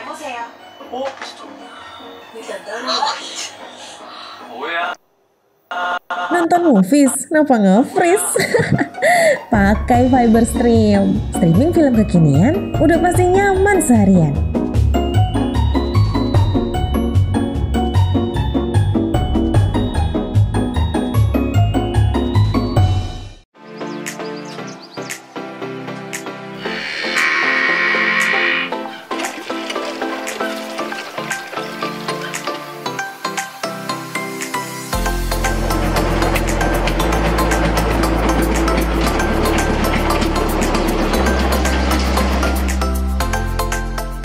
해보세요. 진짜. 일단 따로. 뭐야? Nonton movies, kenapa nge-freeze? Pakai Fiberstream. Streaming film kekinian, udah pasti nyaman seharian.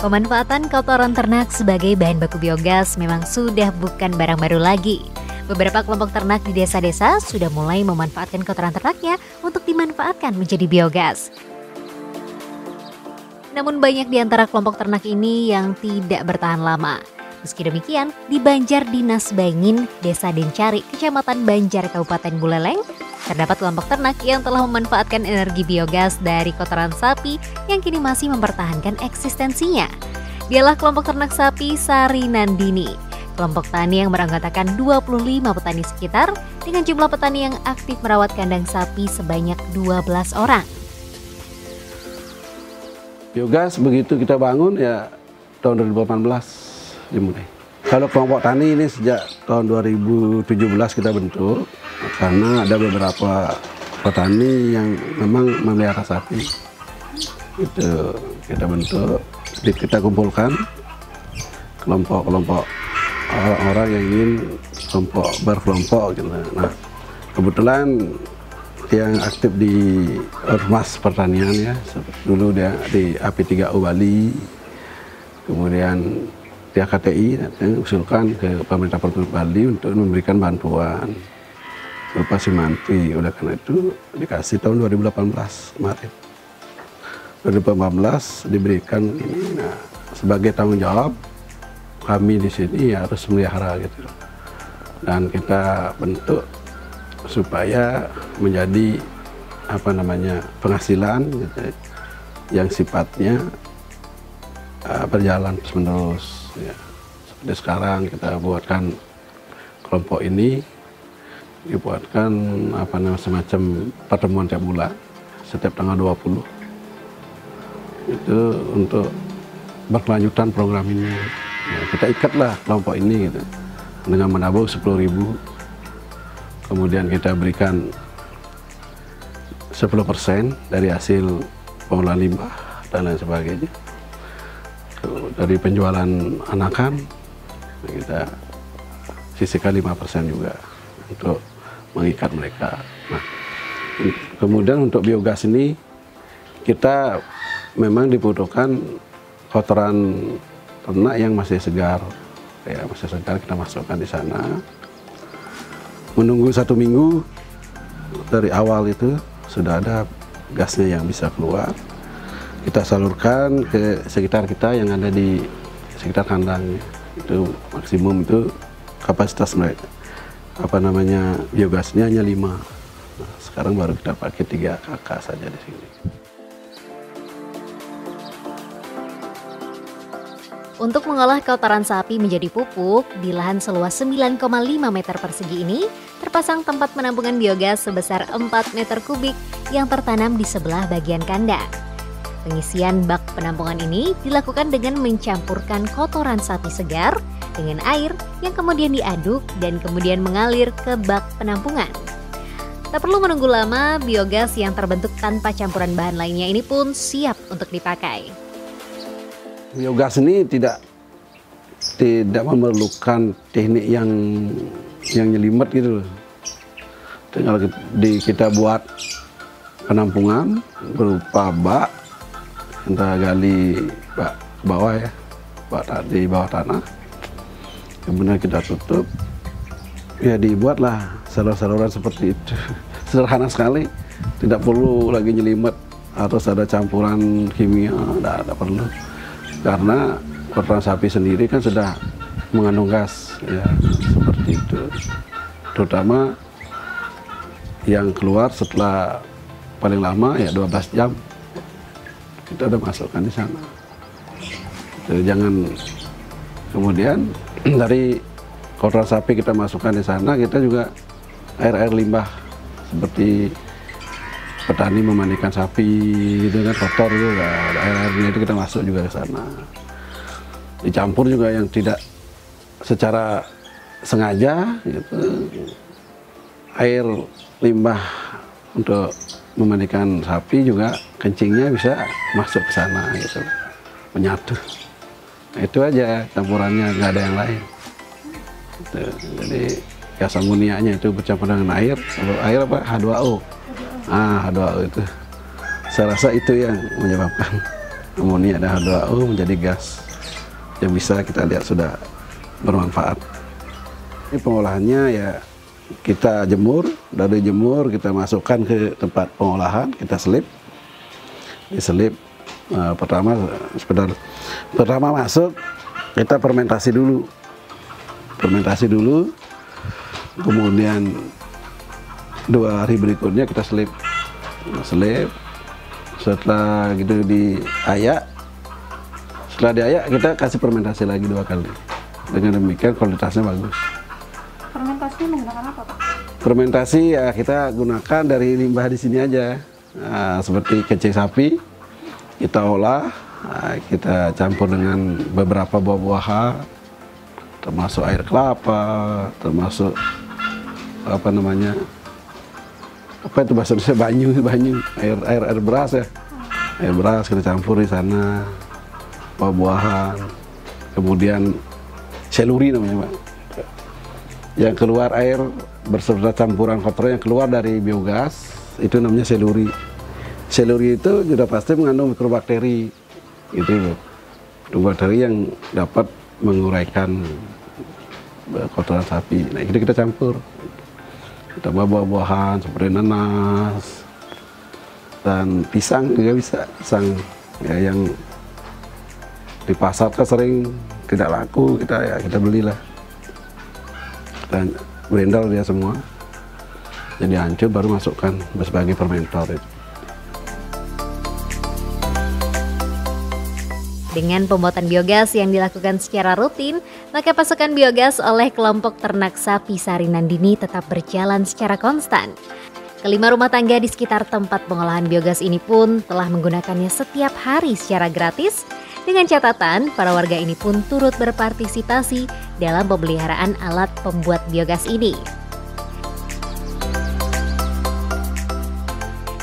Pemanfaatan kotoran ternak sebagai bahan baku biogas memang sudah bukan barang baru lagi. Beberapa kelompok ternak di desa-desa sudah mulai memanfaatkan kotoran ternaknya untuk dimanfaatkan menjadi biogas. Namun banyak di antara kelompok ternak ini yang tidak bertahan lama. Meski demikian, di Banjar Dinas Bangin, Desa Dencari, Kecamatan Banjar, Kabupaten Buleleng, terdapat kelompok ternak yang telah memanfaatkan energi biogas dari kotoran sapi yang kini masih mempertahankan eksistensinya. Dialah kelompok ternak sapi Sari Nandini, kelompok tani yang beranggotakan 25 petani sekitar dengan jumlah petani yang aktif merawat kandang sapi sebanyak 12 orang. Biogas begitu kita bangun ya tahun 2018 dimulai. Kalau kelompok tani ini sejak tahun 2017 kita bentuk karena ada beberapa petani yang memang memelihara sapi. Itu kita bentuk, kita kumpulkan kelompok-kelompok orang-orang yang ingin berkelompok gitu. Nah, kebetulan yang aktif di Ormas Pertanian ya, dulu dia di AP3U Bali, kemudian di KTI usulkan ke pemerintah Provinsi Bali untuk memberikan bantuan berupa simanti. Oleh karena itu dikasih tahun 2018 kemarin. 2018 diberikan ini. Nah, sebagai tanggung jawab kami di sini ya harus melihara gitu. Dan kita bentuk supaya menjadi penghasilan gitu, yang sifatnya berjalan terus-menerus. Ya, seperti sekarang kita buatkan kelompok ini dibuatkan semacam pertemuan tiap bulan setiap tanggal 20 itu untuk berkelanjutan program ini. Ya, kita ikatlah kelompok ini gitu dengan menabung 10.000, kemudian kita berikan 10% dari hasil pengolahan limbah dan lain sebagainya. Dari penjualan anakan kita sisihkan 5% juga untuk mengikat mereka. Nah, kemudian untuk biogas ini kita memang dibutuhkan kotoran ternak yang masih segar, ya masih segar kita masukkan di sana. Menunggu 1 minggu dari awal itu sudah ada gasnya yang bisa keluar. Kita salurkan ke sekitar kita yang ada di sekitar kandang. Itu maksimum itu kapasitas mereka biogasnya hanya 5. Nah, sekarang baru kita pakai 3 kakak saja di sini. Untuk mengolah kotoran sapi menjadi pupuk, di lahan seluas 9,5 meter persegi ini terpasang tempat penampungan biogas sebesar 4 meter kubik yang tertanam di sebelah bagian kandang. Pengisian bak penampungan ini dilakukan dengan mencampurkan kotoran sapi segar dengan air yang kemudian diaduk dan kemudian mengalir ke bak penampungan. Tak perlu menunggu lama, biogas yang terbentuk tanpa campuran bahan lainnya ini pun siap untuk dipakai. Biogas ini tidak memerlukan teknik yang nyelimet gitu loh. Tinggal kita buat penampungan berupa bak, kita gali bak ke bawah ya, bak di bawah tanah, kemudian kita tutup, ya dibuatlah saluran-saluran seperti itu. Sederhana sekali, tidak perlu lagi nyelimet, harus ada campuran kimia, tidak perlu. Karena kotoran sapi sendiri kan sudah mengandung gas, ya seperti itu. Terutama yang keluar setelah paling lama ya 12 jam kita udah masukkan di sana. Jangan kemudian dari kotoran sapi kita masukkan di sana, kita juga air-air limbah seperti petani memandikan sapi gitu kan, kotor itu, air-airnya itu kita masuk juga ke sana. Dicampur juga yang tidak secara sengaja gitu. Air limbah untuk memandikan sapi juga kencingnya bisa masuk ke sana gitu, menyatu. Nah, itu aja campurannya, nggak ada yang lain. Gitu. Jadi gas amoniaknya itu bercampur dengan air. Kalau air apa? H2O. H2O itu. Saya rasa itu yang menyebabkan amonia dan H2O menjadi gas yang bisa kita lihat sudah bermanfaat. Ini pengolahannya ya kita jemur, dari jemur kita masukkan ke tempat pengolahan, kita selip. Diselip pertama masuk kita fermentasi dulu. Kemudian 2 hari berikutnya kita selip. Setelah gitu diayak, setelah diayak kita kasih fermentasi lagi 2 kali. Dengan demikian kualitasnya bagus. Fermentasinya menggunakan apa, Pak? Fermentasi ya kita gunakan dari limbah di sini aja. Nah, seperti kencing sapi kita olah, kita campur dengan beberapa buah-buahan, termasuk air kelapa, termasuk apa namanya, apa itu bahasa Indonesia, banyu, air beras ya, air beras kita campur di sana, buah-buahan, kemudian seluri namanya Pak, yang keluar air berserta campuran kotoran yang keluar dari biogas itu namanya seluri. Seluri itu sudah pasti mengandung mikrobakteri, gitu loh, mikrobakteri yang dapat menguraikan kotoran sapi. Nah itu kita campur, kita buah-buahan seperti nanas dan pisang juga bisa, pisang ya yang di pasar kan sering tidak laku, kita belilah, kita blender dia semua jadi hancur, baru masukkan sebagai fermentor itu. Dengan pembuatan biogas yang dilakukan secara rutin, maka pasokan biogas oleh kelompok ternak sapi Sari Nandini tetap berjalan secara konstan. Kelima rumah tangga di sekitar tempat pengolahan biogas ini pun telah menggunakannya setiap hari secara gratis, dengan catatan para warga ini pun turut berpartisipasi dalam pemeliharaan alat pembuat biogas ini.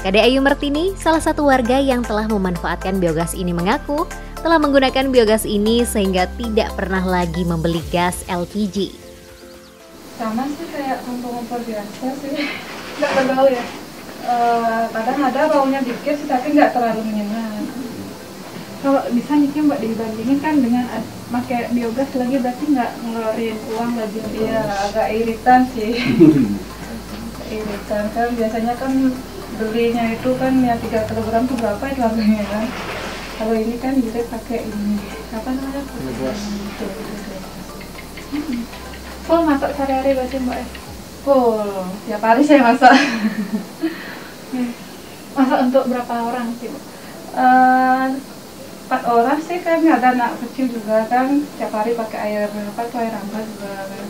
Kade Ayu Mertini, salah satu warga yang telah memanfaatkan biogas ini, mengaku telah menggunakan biogas ini sehingga tidak pernah lagi membeli gas LPG. Sama sih kayak kompor-kompor biasa sih, nggak berbau ya. Kadang ada baunya dikit sih, tapi nggak terlalu menyengat. Kalau bisa nih Mbak dibandingin kan dengan pakai biogas lagi, berarti nggak ngeluarin uang lagi. Iya, agak iritan sih. Iritan kan biasanya kan belinya itu kan ya 3 kilogram tuh berapa itu harganya kan. Kalau ini kan kita pakai ini, apa namanya? Full masak sehari-hari berarti Mbak? Full, tiap hari saya masak. Masak untuk berapa orang sih Mbak? 4 orang sih kan, ada anak kecil juga kan, tiap hari pakai air apa tuh, air hangat juga kan.